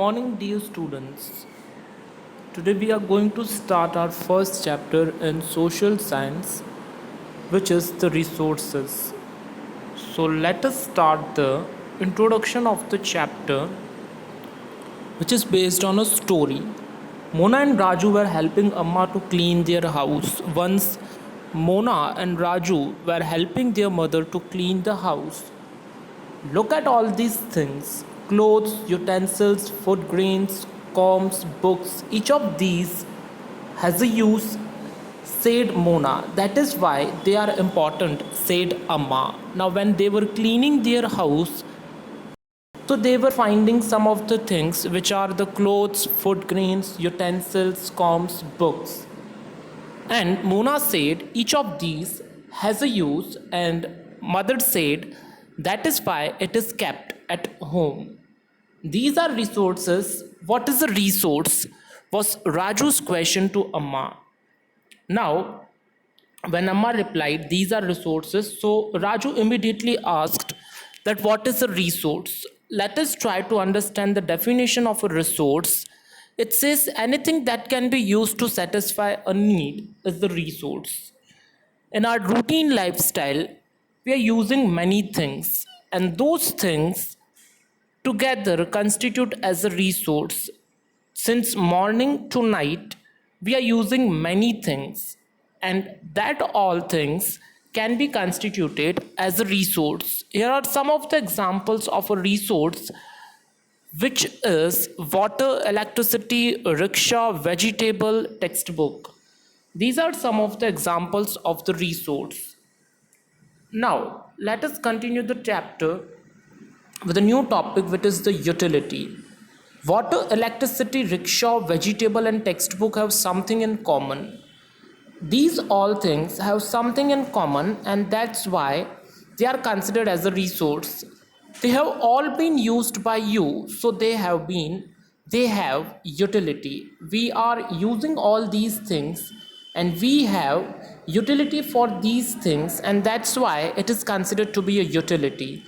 Morning, dear students. Today we are going to start our first chapter in social science, which is the resources. So, let us start the introduction of the chapter, which is based on a story. Mona and Raju were helping Amma to clean their house. Once Mona and Raju were helping their mother to clean the house. Look at all these things: clothes, utensils, food grains, combs, books. Each of these has a use, said Mona. That is why they are important, said Amma. Now, when they were cleaning their house, so they were finding some of the things which are the clothes, food grains, utensils, combs, books. And Mona said each of these has a use, and mother said that is why it is kept at home. These are resources. What is a resource? Was Raju's question to Amma. Now, when Amma replied, these are resources, so Raju immediately asked that what is a resource? Let us try to understand the definition of a resource. It says anything that can be used to satisfy a need is the resource. In our routine lifestyle, we are using many things, and those things together constitute as a resource. Since morning to night, we are using many things, and that all things can be constituted as a resource. Here are some of the examples of a resource, which is water, electricity, rickshaw, vegetable, textbook. These are some of the examples of the resource. Now, let us continue the chapter with a new topic, which is the utility. Water, electricity, rickshaw, vegetable, and textbook have something in common. These all things have something in common, and that's why they are considered as a resource. They have all been used by you, so they have utility. We are using all these things, and we have utility for these things, and that's why it is considered to be a utility.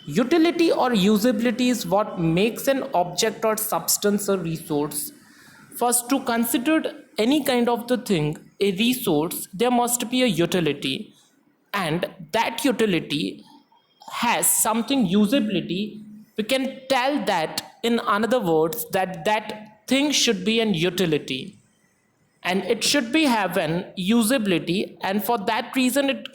Utility or usability is what makes an object or substance a resource. First, to consider any kind of the thing a resource, there must be a utility, and that utility has something usability. We can tell that, in other words, that that thing should be an utility, and it should be have an usability, and for that reason it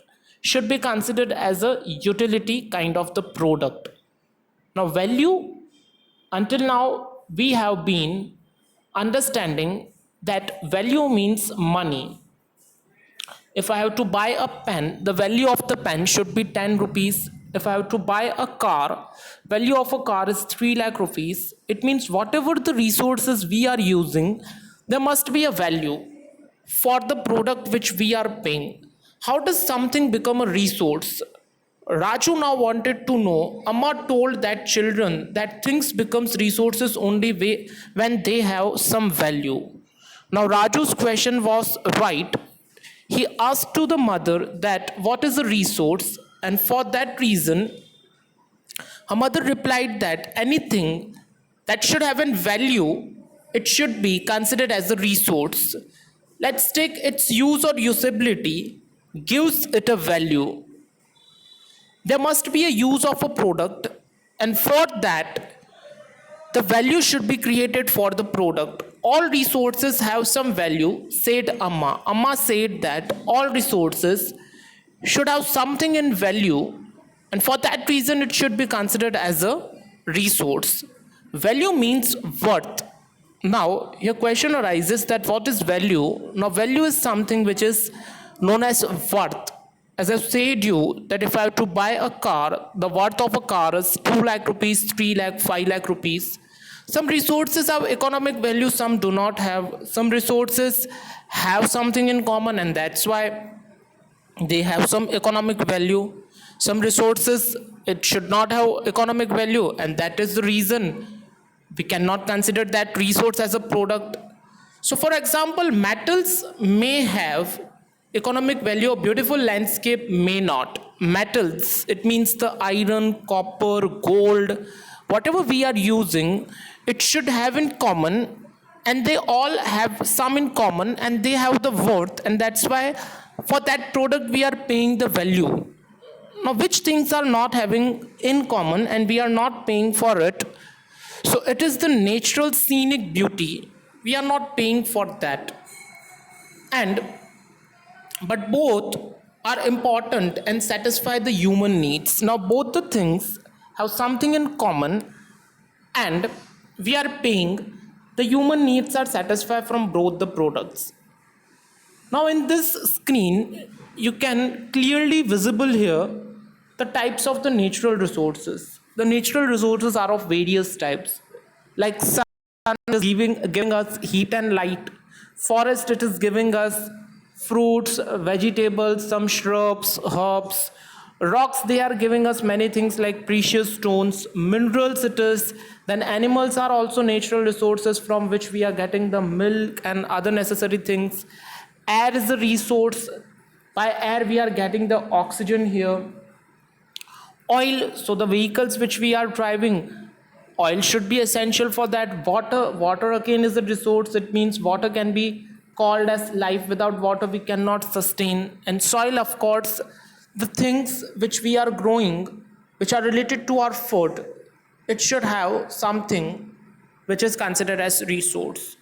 should be considered as a utility kind of the product. Now, value, until now we have been understanding that value means money. If I have to buy a pen, the value of the pen should be 10 rupees. If I have to buy a car, value of a car is 3 lakh rupees. It means whatever the resources we are using, there must be a value for the product which we are paying. How does something become a resource? Raju now wanted to know. Amma told that children that things becomes resources only when they have some value. Now Raju's question was right. He asked to the mother that what is a resource, and for that reason her mother replied that anything that should have a value, it should be considered as a resource. Let's take its use or usability gives it a value. There must be a use of a product, and for that the value should be created for the product. All resources have some value, said Amma. Amma said that all resources should have something in value, and for that reason it should be considered as a resource. Value means worth. Now, your question arises that what is value? Now, value is something which is known as worth. As I've said you that if I have to buy a car, the worth of a car is 2 lakh rupees, 3 lakh, 5 lakh rupees. Some resources have economic value, some do not have. Some resources have something in common, and that's why they have some economic value. Some resources, it should not have economic value, and that is the reason we cannot consider that resource as a product. So for example, metals may have economic value, a beautiful landscape may not. Metals, it means the iron, copper, gold, whatever we are using, it should have in common, and they all have some in common, and they have the worth, and that's why for that product we are paying the value. Now which things are not having in common and we are not paying for it? So it is the natural scenic beauty, we are not paying for that. And but both are important and satisfy the human needs. Now both the things have something in common, and we are paying, the human needs are satisfied from both the products. Now in this screen you can clearly visible here the types of the natural resources. The natural resources are of various types, like sun is giving us heat and light, forest it is giving us fruits, vegetables, some shrubs, herbs, rocks they are giving us many things like precious stones, minerals it is, then animals are also natural resources from which we are getting the milk and other necessary things. Air is a resource, by air we are getting the oxygen here. Oil, so the vehicles which we are driving, oil should be essential for that. Water again is a resource, it means water can be called as life, without water we cannot sustain. And soil, of course, the things which we are growing, which are related to our food, it should have something which is considered as resource.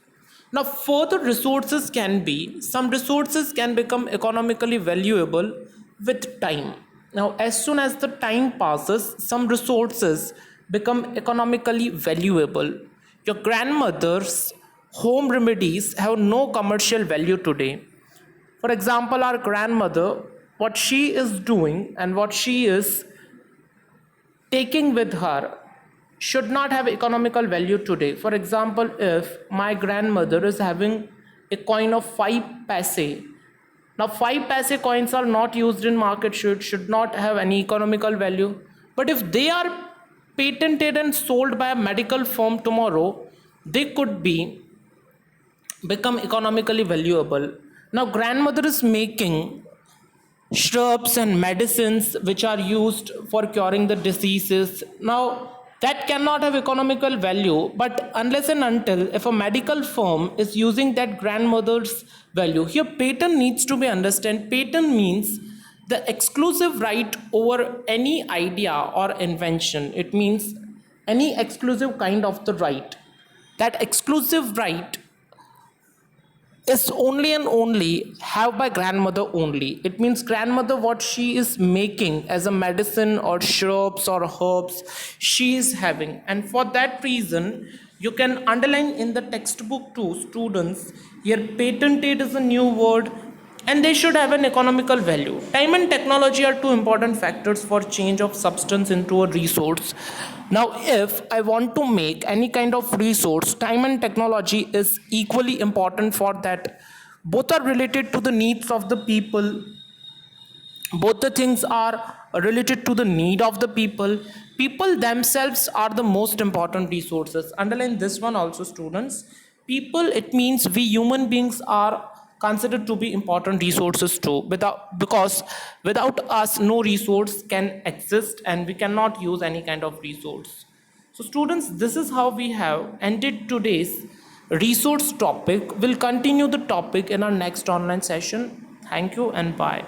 Now further resources can be, some resources can become economically valuable with time. Now as soon as the time passes, some resources become economically valuable. Your grandmother's home remedies have no commercial value today. For example, our grandmother, what she is doing and what she is taking with her should not have economical value today. For example, if my grandmother is having a coin of 5 paise, now 5 paise coins are not used in market, should not have any economical value. But if they are patented and sold by a medical firm tomorrow, they could be become economically valuable. Now grandmother is making shrubs and medicines which are used for curing the diseases. Now that cannot have economical value, but unless and until if a medical firm is using that grandmother's value, here patent needs to be understood. Patent means the exclusive right over any idea or invention. It means any exclusive kind of the right. That exclusive right is only and only have by grandmother only. It means grandmother, what she is making as a medicine or shrubs or herbs, she is having. And for that reason, you can underline in the textbook to students, here patented is a new word, and they should have an economical value. Time and technology are two important factors for change of substance into a resource. Now if I want to make any kind of resource, time and technology is equally important for that. Both are related to the needs of the people, both the things are related to the need of the people. People themselves are the most important resources. Underline this one also, students. People, it means we human beings are considered to be important resources too, without, because without us no resource can exist and we cannot use any kind of resource. So students, this is how we have ended today's resource topic. We'll continue the topic in our next online session. Thank you and bye.